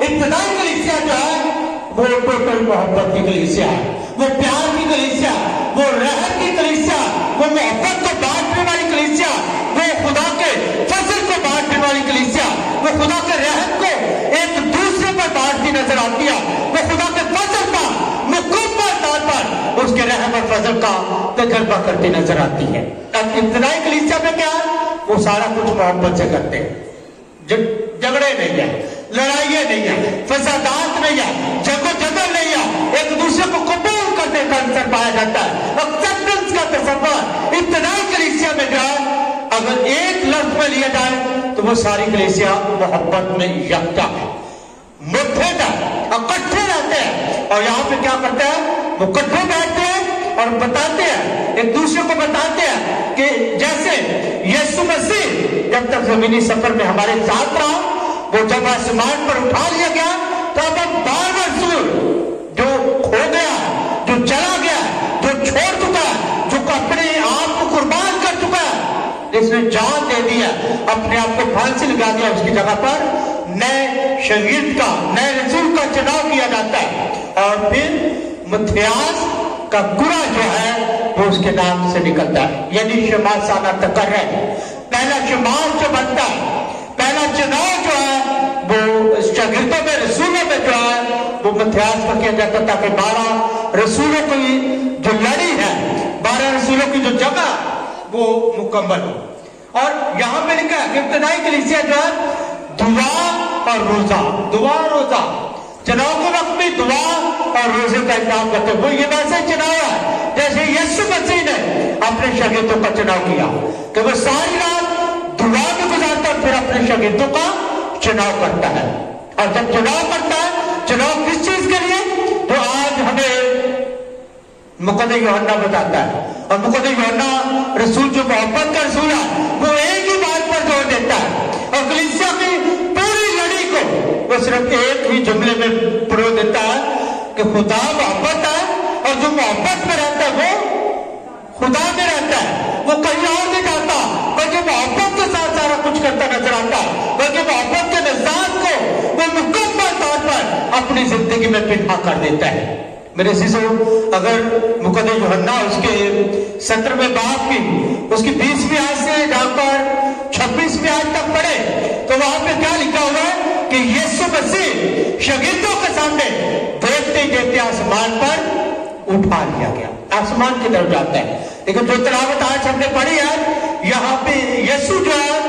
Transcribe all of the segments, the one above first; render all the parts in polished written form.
ابتدائی کلیسیا جو ہے وہ ٹوٹل محبت کی کلیسیا ہے، وہ پیار کی کلیسیا، وہ رحم کی کلیسیا، وہ محبت کو بانٹنے والی کلیسیا، وہ خدا کے فضل کو بانٹنے والی کلیسیا، وہ خدا کے رحم کو ایک دوسرے پر بانٹتی نظر آتی ہے، وہ خدا کے فضل کا مکمل طور پر اس کے رحم اور فضل کا تجربہ کرتی نظر آتی ہے۔ اب ابتدائی کلیسیا میں کیا ہے؟ وہ سارا کچھ محبت سے کرتے ہیں، جھگڑے نہیں ہیں، لڑائیاں نہیں ہیں، فسادات نہیں ہیں، جنگ و جدل نہیں ہے، ایک دوسرے کو قبول کرنے کا عنصر پایا جاتا ہے، ایکسپٹنس کا تصور ابتدائی کلیسیا میں جو ہے اگر ایک لفظ میں لیا جائے تو وہ ساری کلیسیا محبت میں یکجا ہے، متحد ہے، اکٹھے رہتے ہیں۔ اور یہاں پہ کیا کرتے ہیں؟ وہ اکٹھے بیٹھتے ہیں اور بتاتے ہیں، ایک دوسرے کو بتاتے ہیں کہ جیسے یسوع مسیح جب تک زمینی سفر میں ہمارے ساتھ رہا، وہ جب آسمان پر اٹھا لیا گیا تب ہم 12 رسول جو کھو گیا، جو چلا گیا، جو چھوڑ چکا ہے، جو اپنے آپ کو قربان کر چکا ہے، جس نے جان دے دیا، اپنے آپ کو پھانسی لگا دیا، اس کی جگہ پر نئے شہید کا، نئے رسول کا چناؤ کیا جاتا ہے، اور پھر متھیاس کا گرا جو ہے وہ اس کے نام سے نکلتا ہے، یعنی شماسانہ تقرر، پہلا شماس جو بنتا ہے، پہلا چناؤ جو ہے وہ شاگردوں میں، رسولوں میں جو ہے وہ متھیاس کا کیا جاتا، تاکہ 12 رسولوں کی جو لڑی ہے، 12 رسولوں کی جو جگہ وہ مکمل ہو۔ اور یہاں پہ لکھا ہے کہ ابتدائی کلیسیا جو ہے دعا اور روزہ، دعا اور روزہ، چناؤ کے وقت بھی دعا اور روزے کا انتظام کرتے ہیں۔ وہ یہ ویسے چناؤ ہے جیسے یسوع مسیح نے اپنے شاگردوں کا چناؤ کیا کہ وہ ساری رات دعا میں گزارتا ہے، پھر اپنے شاگردوں کا چناؤ کرتا ہے۔ اور جب چناؤ کرتا ہے، چناؤ کس چیز کے لیے؟ تو آج ہمیں مقدس یوحنا بتاتا ہے، اور مقدس یوحنا رسول جو محبت کا رسول ہے وہ ایک ہی بات پر زور دیتا ہے، اور کلیسیا کی پوری لڑی کو وہ صرف ایک ہی جملے میں پرو دیتا ہے کہ خدا محبت ہے، اور جو محبت میں رہتا ہے وہ خدا میں رہتا ہے، وہ کہیں اور نہیں جاتا، بلکہ محبت کے ساتھ سارا کچھ کرتا نظر آتا ہے، بلکہ محبت کے نظام کو وہ مکمل طور پر اپنی زندگی میں پنہا کر دیتا ہے۔ میرے عزیزو، اگر مقدس یوحنا اس کے 17ویں باب کی اس کی 20ویں آیت سے جا کر 26ویں آیت تک پڑھے تو وہاں پہ کیا لکھا ہوا ہے کہ یسوع مسیح شاگردوں کے سامنے دیکھتے ہی دیکھتے آسمان پر اٹھا لیا گیا، آسمان کی طرف جاتا ہے۔ لیکن جو تلاوت آج ہم نے پڑھی ہے، یہاں پہ یسوع جو ہے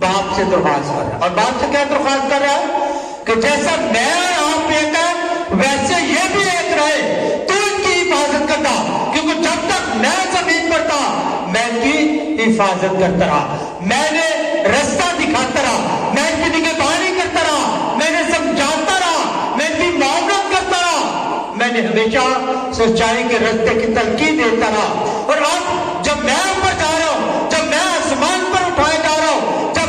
باپ سے درخواست کر رہا ہے، اور باپ سے کیا درخواست کر رہا ہے کہ جیسا میں اور آپ ایک ہے ویسے یہ بھی ایک رہے، تو ان کی حفاظت کرتا، کیونکہ جب تک میں زمین پر تھا میں ان کی حفاظت کرتا رہا، میں نے رستہ دکھاتا رہا، میں ان کی نگہبانی کرتا رہا، میں نے سمجھاتا رہا، میں ان کی معاونت کرتا رہا، میں نے ہمیشہ سچائی کے رستے کی تلقین دیتا رہا۔ اور اب جب میں اوپر جا رہا ہوں، جب میں آسمان پر اٹھایا جا رہا ہوں، جب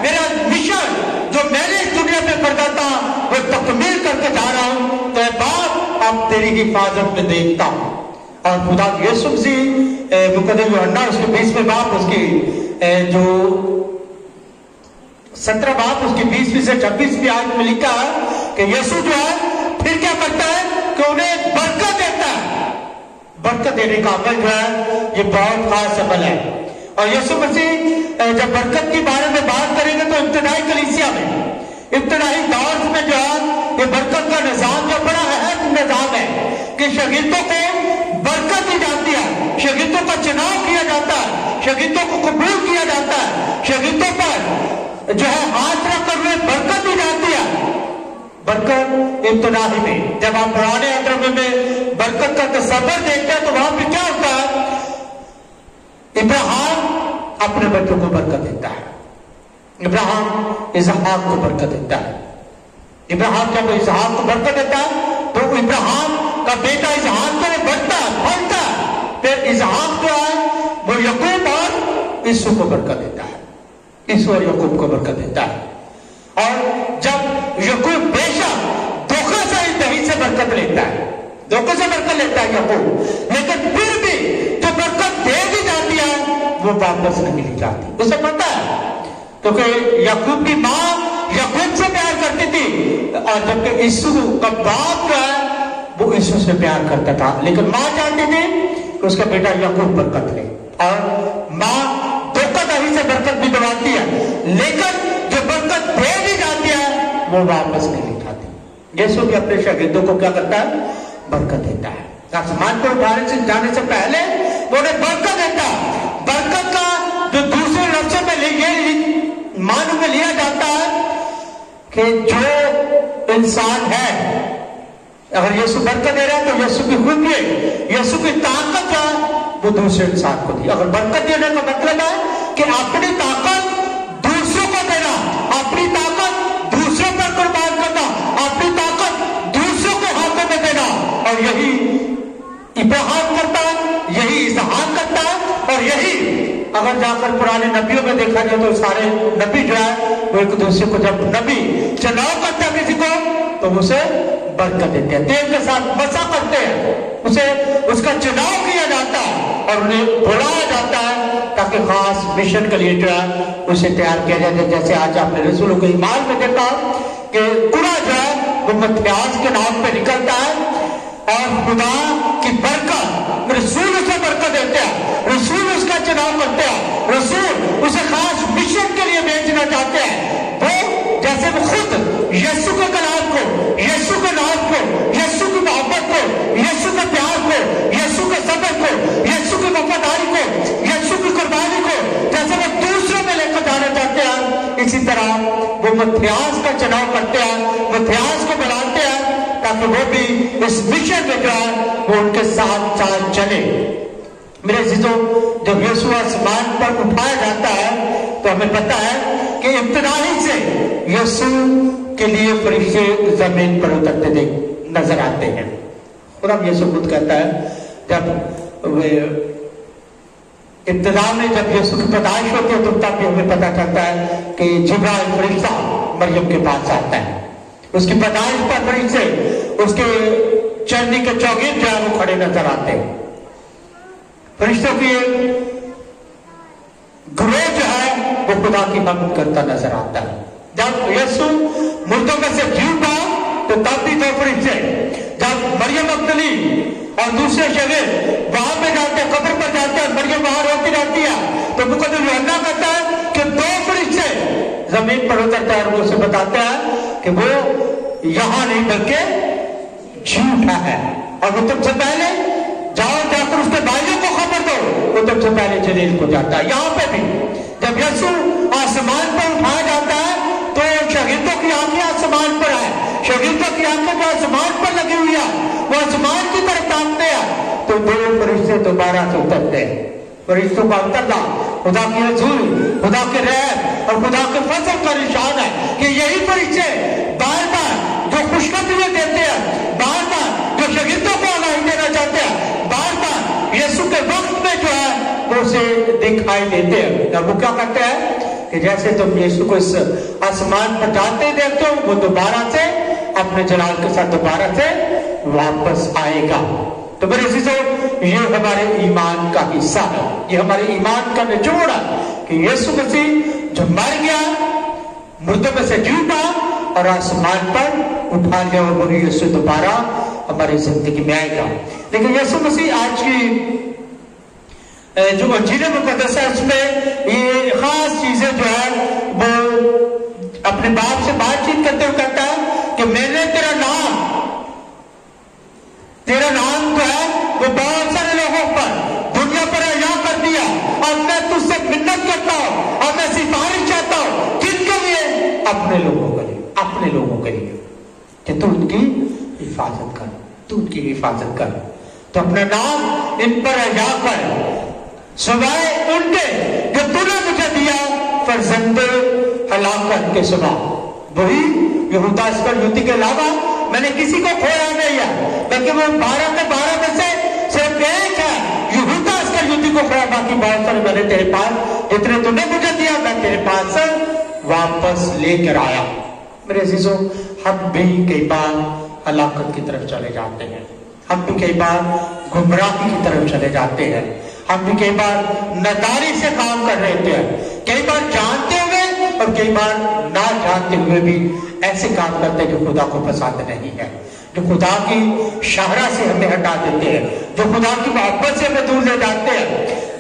میرا مشن جو میں نے اس دنیا میں پڑھا تھا وہ تکمیل کر کے جا رہا ہوں، تو اے باپ اب تیری حفاظت میں دیکھتا ہوں۔ اور خدا یسوع مسیح مقدس یوحنا اس کے 20ویں باب اس کی جو 17 باب اس کی 20ویں سے 26ویں آیت میں لکھا ہے کہ یسوع جو ہے پھر کیا کرتا ہے کہ انہیں برکت دیتا ہے۔ برکت دینے کا عمل جو ہے یہ بہت خاص عمل ہے، اور یسوع مسیح جب برکت کے بارے میں بات کریں گے تو ابتدائی کلیسیا میں، ابتدائی دور میں جو ہے یہ برکت کا نظام جو بڑا اہم نظام ہے کہ شاگردوں کو برکت دی جاتی ہے، شاگردوں کا چناؤ کیا جاتا ہے، شاگردوں کو قبول کیا جاتا ہے، شاگردوں پر جو ہے ہاتھ رکھ کر انہیں برکت دی جاتی ہے۔ برکت ابتدائی میں جب آپ پرانے عہد میں برکت کا تصور دیکھتے ہیں تو وہاں پہ کیا ہوتا ہے؟ ابراہیم اپنے بچوں کو برکت دیتا ہے، ابراہیم اسحاق کو برکت دیتا ہے، ابراہیم جب اسحاق کو برکت دیتا ہے تو ابراہیم کا بیٹا اسحاق کو بڑھتا ہے، پھلتا ہے، پھر اسحاق جو ہے وہ یعقوب اور یوسف کو برکت دیتا ہے، یوسف اور یعقوب کو برکت دیتا ہے۔ اور جب یعقوب بے شک دھوکے سے انتہائی سے برکت لیتا ہے، دھوکے سے برکت لیتا ہے یعقوب، لیکن پھر بھی جو برکت دے دی جاتی ہے وہ واپس نہیں لی جاتی، اسے پتا ہے، کیونکہ یعقوب کی ماں یعقوب سے پیار کرتی करती थी, और जबकि यीशु का बाप जो है वो यीशु से प्यार करता था, लेकिन माँ चाहती थी कि उसका बेटा याकूब बरकत ले, और माँ धोखाधड़ी से बरकत भी दबाती है, लेकिन जो बरकत दे भी जाती है वो वापस नहीं उठाती। यीशु भी अपने शागिर्दों को क्या करता है? बरकत देता है। आसमान पर उठाने से जाने से पहले वो उन्हें बरकत देता है। बरकत का जो दूसरे लफ्ज़ों में मानव में लिया जाता है कि जो इंसान है, अगर यीशु बरकत दे रहा है तो यीशु की खुद यीशु की ताकत है वो दूसरे इंसान को दी। अगर बरकत देने का मतलब है कि अपनी ताकत दूसरों को देना, अपनी ताकत दूसरों पर कुर्बान करना, अपनी ताकत दूसरों के हाथों में देना, और यही इब्राहिम करता है, यही इसहाक करता है, और यही अगर जाकर पुराने नबियों में देखा जाए तो सारे नबी जो है वो एक दूसरे को, जब नबी चुनाव करता है किसी को तो उसे बरकत देते हैं, तेल के साथ मसा करते हैं, उसे उसका चुनाव किया जाता है और उन्हें बुलाया जाता है ताकि खास मिशन के लिए जो है उसे तैयार किया जाए। जैसे आज आपने रसूलों के ईमान में देखा कि कुरा जो है वो मत्यास के नाम पे निकलता है, और खुदा की बरकत रसूल उसे बरकत देते हैं, रसूल उसका चुनाव करते हैं, रसूल उसे खास मिशन के लिए भेजना चाहते हैं। वो जैसे वो खुद यीशु के कलाम को, यीशु के नाम को, यीशु की मोहब्बत को, यीशु के प्यार को, यीशु के सब्र को, यीशु की वफादारी को, यीशु की कुर्बानी को जैसे वो दूसरों में लेकर जाना चाहते हैं, इसी तरह वो मत्यास का चुनाव करते हैं, मत्यास को बुलाते हैं ताकि वो भी इस मिशन में जो है वो उनके साथ साथ चले। मेरे अजीजों, जब यीशु आसमान पर उठाया जाता है तो हमें पता है कि इब्तिदाई से यीशु के लिए फरिश्ते जमीन पर उतरते नजर आते हैं। और अब यीशु खुद कहता है, जब इब्तिदा में जब यीशु की पैदाइश होती है तो तब भी हमें पता चलता है कि जिब्राइल फरिश्ता मरियम के पास आता है, उसकी पैदाइश पर फरिश्ते उसके चरनी के चौकीर जो है वो खड़े नजर आते हैं। फरिश्तों की ग्रोह जो है वो खुदा की मदद करता नजर आता है। जब यीशु मुर्दों में से जी उठा तो तब भी दो फरिश्ते, जब मरियम मगदली और दूसरे शगीर वहां पे जाते हैं, कब्र पर जाते हैं, मरियम वहां रोती रहती है, तो मुकद्दस यूहन्ना कहता है कि दो फरिश्ते जमीन पर उतरता है और वो उसे बताते हैं कि वो यहां नहीं बल्कि जी उठा है, और वो तुमसे पहले जाओ, जाकर उसके भाइयों को खबर दो, वो तुमसे पहले जलील को जाता है। यहाँ पे भी जब यीशु आसमान पर उठाया जाता है तो शहीदों की आंखें आसमान पर है, शहीदों की आंखें जो आसमान पर लगी हुई है वो आसमान की तरफ ताकते हैं, तो दो फरिश्ते दोबारा से उतरते हैं। फरिश्तों का उतरना खुदा की रसूल, खुदा के रहम और खुदा के फजल का निशान है कि यही फरिश्ते बार बार जो खुशखबरी देते हैं, बार बार जो शहीदों को आगाही देना चाहते हैं, बार बार यीशु के वक्त में जो है वो उसे दिखाई देते हैं। अब वो क्या कहते हैं कि जैसे तुम यीशु को इस आसमान पर जाते देखते हो, वो दोबारा से अपने जलाल के साथ दोबारा से वापस आएगा। तो मेरे अजीजों, ये हमारे ईमान का हिस्सा है, ये हमारे ईमान का निचोड़ है कि यीशु मसीह जो मर गया, मुर्दों में से जी उठा और आसमान पर उठा लिया, और वही यीशु दोबारा हमारी जिंदगी में आएगा। लेकिन यीशु मसीह आज की जो अंजील मुकद्दस है उसमें ये खास चीजें जो है वो अपने बाप से बातचीत करते हुए कहता है कि मैंने तेरा नाम जो है वो बहुत सारे लोगों पर दुनिया पर अया कर दिया, और मैं तुझसे मिन्नत करता हूं और मैं सिफारिश चाहता हूं किनके लिए? अपने लोगों के लिए, अपने लोगों के लिए कि तू उनकी हिफाजत कर, तू उनकी हिफाजत कर। तो अपना नाम इन पर अया कर, सुबह उनके जो तूने मुझे दिया फर्जंदे हलाकत के सुबह, वही यहूदा इस्करियोती के अलावा मैंने किसी को खोया नहीं है, बल्कि वो 12 में से सिर्फ एक है, यहूदा इस्करियोती को खोया, बाकी बहुत सारे मैंने तेरे पास जितने तूने मुझे दिया मैं तेरे पास से वापस लेकर आया। मेरे अजीजों, हम भी कई बार हलाकत की तरफ चले जाते हैं, हम भी कई बार गुमराही की तरफ चले जाते हैं, हम भी कई बार नादारी से काम कर रहे थे, कई बार जानते हुए और हम कई बार ना जानते हुए भी ऐसे काम करते हैं जो खुदा को पसंद नहीं है, जो खुदा की शाहरा से हमें हटा देते हैं, जो खुदा की मोहब्बत से हमें दूर ले जाते हैं।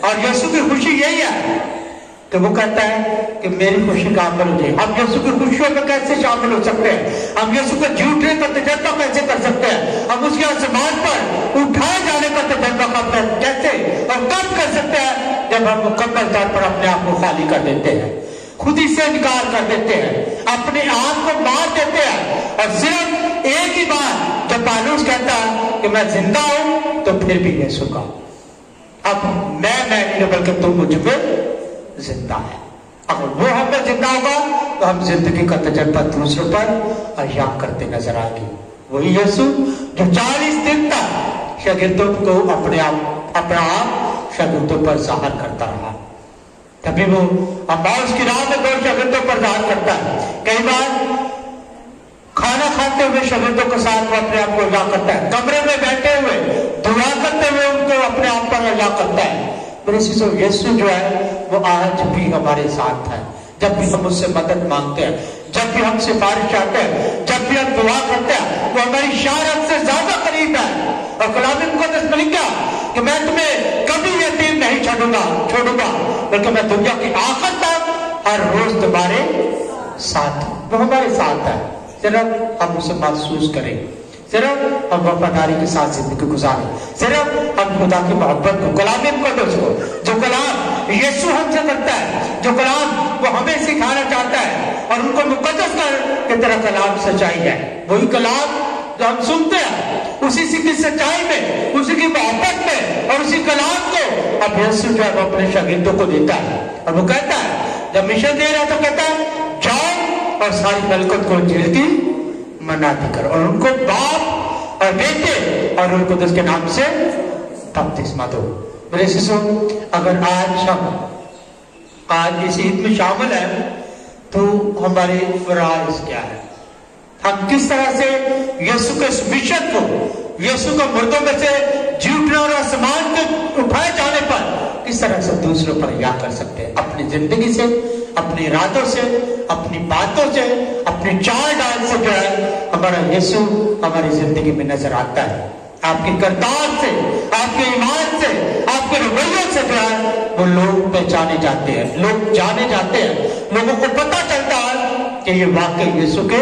और यीशु की खुशी यही है कि वो कहता है कि मेरी खुशी का अमल हो जाए। हम यीशु की खुशियों में कैसे शामिल हो सकते हैं? हम यीशु को झूठने का तजर्बा कैसे कर सकते हैं? हम उसके आसमान पर उठाए जाने का तजर्बा कैसे और कब कर सकते हैं? जब हम मुकम्मल तौर पर अपने आप को खाली कर देते हैं, खुद ही से इनकार कर देते हैं, अपने आप को मार देते हैं। और सिर्फ एक ही बात जब पौलुस कहता है कि मैं जिंदा हूं, तो फिर भी यीशु का अब मैं नहीं बल्कि तू मुझ में जिंदा है। अगर वो हमें जिंदा होगा तो हम जिंदगी का तजर्बा दूसरों पर अहया करते नजर आएंगे। वही यीशु जो 40 दिन तक शागिर्दों को अपना आप शागिर्दों पर जाहिर करता रहा, तभी वो अम्माउस की राह में 2 शागिर्दों पर जाहिर करता है। कई बार खाना खाते हुए शागिर्दों के साथ वो अपने आप को अहया करता है, कमरे में बैठे हुए दुआ करते हुए उनको अपने आप पर अहया करता है। मेरे शिष्यों, यीशु जो है वो आज भी हमारे साथ है। जब भी हम उससे मदद मांगते हैं, जब भी हम सिफारिश चाहते हैं, जब भी हम दुआ करते हैं, वो हमारी शारत से ज्यादा करीब है। और कलाम मुक़द्दस में लिखा कि मैं तुम्हें कभी यतीम नहीं छोड़ूंगा, बल्कि मैं दुनिया की आखिर तक हर रोज तुम्हारे साथ हूं। वो हमारे साथ है, सिर्फ हम उसे महसूस करें, सिर्फ हम वफादारी के साथ जिंदगी गुजारें, सिर्फ हम खुदा की मोहब्बत को, कलाम मुक़द्दस को, जो कलाम यीशु हमसे करता है, जो कलाम वो हमें सिखाना चाहता है, और उनको मुक़द्दस की तरह कलाम सच्चाई है। वही कलाम जो हम सुनते हैं, उसी की सच्चाई में, उसी की मोहब्बत में, और उसी कलाम को अब यीशु जो है वो अपने शागिर्दों को देता है। और वो कहता है, जब मिशन दे रहा है तो कहता है जाओ और सारी खलकत को इंजील की मनाती करो, और उनको बाप और बेटे और रूह कुदस के नाम से बपतिस्मा दो। मेरे शिष्यों, अगर आज इस ईद में शामिल है तो हमारे फराइज क्या है? हम किस तरह से यीशु के मिशन को, यीशु को मुर्दों में से जी उठने और आसमान के उठाए जाने पर किस तरह से दूसरों पर याद कर सकते हैं? अपनी जिंदगी से, अपने इरादों से, अपनी बातों से, अपने चाल डाल से जो है हमारा यीशु हमारी जिंदगी में नजर आता है। आपके किरदार से, आपके ईमान से, आपके रवैयों से जो है वो लोग पहचाने जाते हैं, लोग जाने जाते हैं, लोगों को पता चलता है कि ये वाकई यीशु के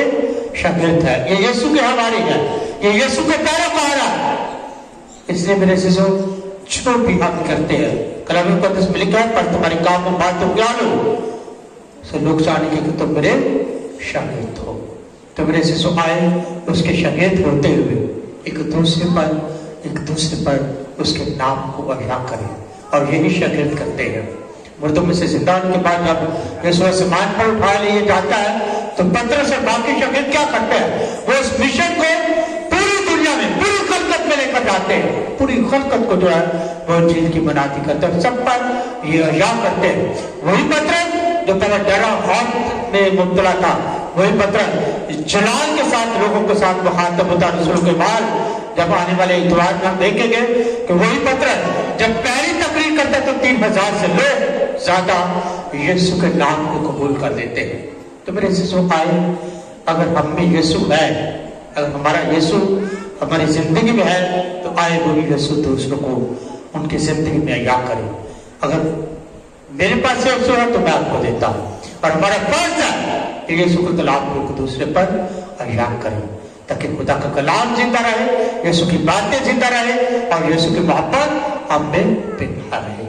शागिर्द है, ये यीशु के हमारे हैं, ये यीशु के पैरोकार है। इसलिए मेरे शिष्यों, जो भी हम करते हैं, कलाम मुक़द्दस में लिखा है, पर तुम्हारे काम में बात तो ज्ञान हो, सो लोग जानेंगे कि तुम मेरे शागिर्द हो। तो मेरे शिष्यों, आए उसके शागिर्द होते हुए एक दूसरे पर उसके नाम को अहया करें, और यही शागिर्द करते हैं। मुर्दों में से जिंदा होने के बाद जब यीशु आसमान पर उठा लिए जाता है तो पतरस और बाकी शागिर्द क्या करते हैं? वो इस मिशन को पूरी दुनिया में, पूरी खलकत में लेकर जाते हैं, पूरी खलकत को जो है वो इंजील की मनाती करते हैं, सब पर ये अहया करते हैं। वही पतरस जो पहले डरा खौफ में मुब्तला था, वही पतरस जलाल के साथ लोगों के साथ मुखातब होता रसूल के बाद जब आने वाले इतवार में हम देखेंगे कि वही पतरस जब पहली तकरीर करता तो 3000 से लोग ज्यादा यीशु के नाम को कबूल कर देते हैं। तो मेरे शिष्यों, आए अगर हम में यीशु है, अगर हमारा यीशु हमारी जिंदगी में है, तो आए वही यीशु दूसरों को उनकी जिंदगी में अहया करें। अगर मेरे पास यीशु है तो मैं आपको देता हूं, और हमारा फर्ज है कि यीशु के कलाम को दूसरे पर अहया करें, ताकि खुदा का कलाम जिंदा रहे, यीशु की बातें जिंदा रहे, और यीशु की मोहब्बत हम में बिखरा रहे।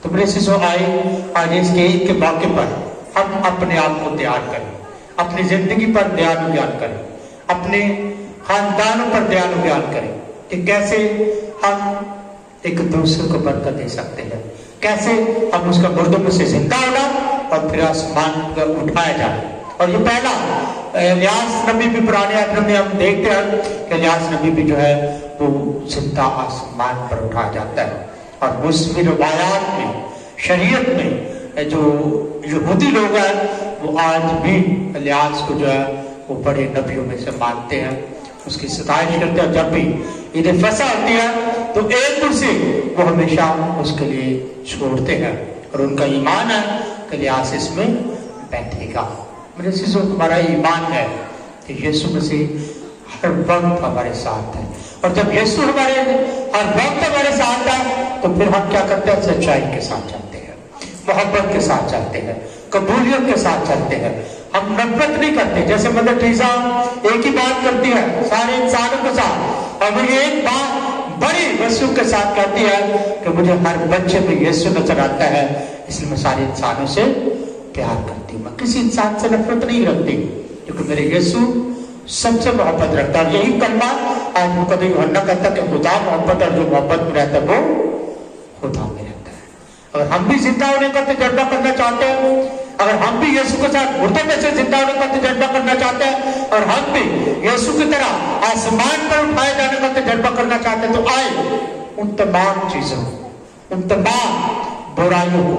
तो मेरे शिष्यों, आए आज इसके ईद के मौके पर हम अपने आप को तैयार करें, अपनी जिंदगी पर ध्यान ज्ञान करें, अपने खानदानों पर ध्यान ज्ञान करें कि कैसे हम एक दूसरे को बरकत दे सकते हैं, कैसे हम उसका मुर्दों में से जिंदा होना और फिर आसमान पर उठाया जाए। और ये पहला इलियास नबी भी पुराने आदम में हम देखते हैं कि इलियास नबी भी जो है वो जिंदा आसमान पर उठाया जाता है। और मुस्लिम रवायात में, शरीयत में जो यहूदी लोग हैं वो आज भी इलियास को जो है वो बड़े नबियों में से मानते हैं, उसकी सताइश करते हैं। जब भी ईद फसा होती है तो एक कुर्सी वो हमेशा उसके लिए छोड़ते हैं, और उनका ईमान है कि इलियास इसमें बैठेगा। देगा। मेरे शिशु, हमारा ईमान है कि यीशु मसीह हर वक्त हमारे साथ है, और जब यीशु हमारे हर वक्त हमारे साथ है तो फिर हम क्या करते हैं? सच्चाई के साथ चलते हैं, मोहब्बत के साथ चलते हैं, कबूलियत के साथ चलते हैं। हम नफरत नहीं करते। जैसे मदर टेरेसा एक ही बात करती है सारे इंसानों के साथ, और वो एक बात बड़ी यीशु के साथ कहती है कि मुझे हर बच्चे में यीशु नजर आता है, इसलिए मैं सारे इंसानों से प्यार करती हूँ। मैं किसी इंसान से नफरत नहीं रखती, क्योंकि मेरे यीशु सबसे मोहब्बत रखता है। यही कलमा आज मुकद्दस यूहन्ना कहता है कि खुदा मोहब्बत, और जो मोहब्बत में रहता है वो खुदा में रहता है। अगर हम भी जिंदा होने का तजर्बा करना चाहते हैं, अगर हम भी यीशु के साथ मुर्दों में से जिंदा होने का तजर्बा करना चाहते हैं, और हम भी यीशु की तरह आसमान पर उठाए जाने का तजर्बा करना चाहते हैं, तो आए उन तमाम चीजों, उन तमाम बुराइयों को,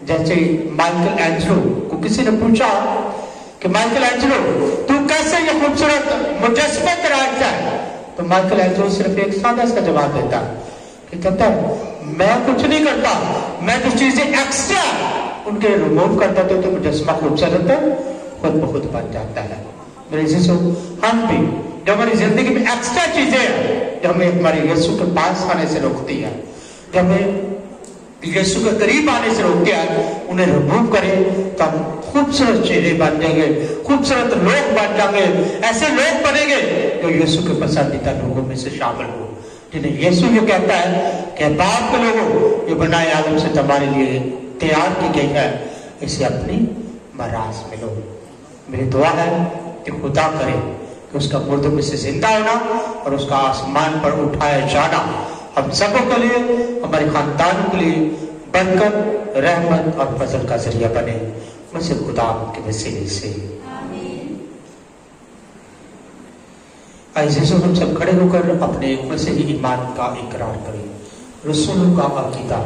जैसे माइकल एंजेलो को किसी ने पूछा कि माइकल एंजेलो तू कैसे ये खूबसूरत मुजस्समा तराशता है, तो माइकल एंजेलो सिर्फ एक सादा सा जवाब देता है कि कहता है मैं कुछ नहीं करता, मैं जो चीजें एक्स्ट्रा उनके रिमूव करता तो मुजस्समा खूबसूरत खुद बहुत बन जाता है। मेरे शिशु, हम भी जो हमारी जिंदगी में एक्स्ट्रा चीजें हैं जो हमें हमारे यीशु के पास आने से रोकती है, जो हमें यीशु के करीब आने से रोकते हैं, उन्हें रिमूव करें तो हम खूबसूरत चेहरे बन जाएंगे, खूबसूरत लोग बन जाएंगे, ऐसे लोग बनेंगे जो यीशु के पसंदीदा लोगों में से शामिल हो, जिन्हें यीशु ये कहता है कि बाप के लोगों, ये बनाए आदम से तुम्हारे लिए तैयार की गई है, इसे अपनी मराज में लो। मेरी दुआ है कि खुदा करे कि उसका मुर्दों में से जिंदा होना और उसका आसमान पर उठाया जाना हम सबों के लिए, हमारे खानदान के लिए बरकत, रहमत और फजल का जरिया बने। मुझसे खुदा के वसीले से ऐसे हम सब खड़े होकर अपने मसीही ईमान का इकरार करें। रसूलों का अकीदा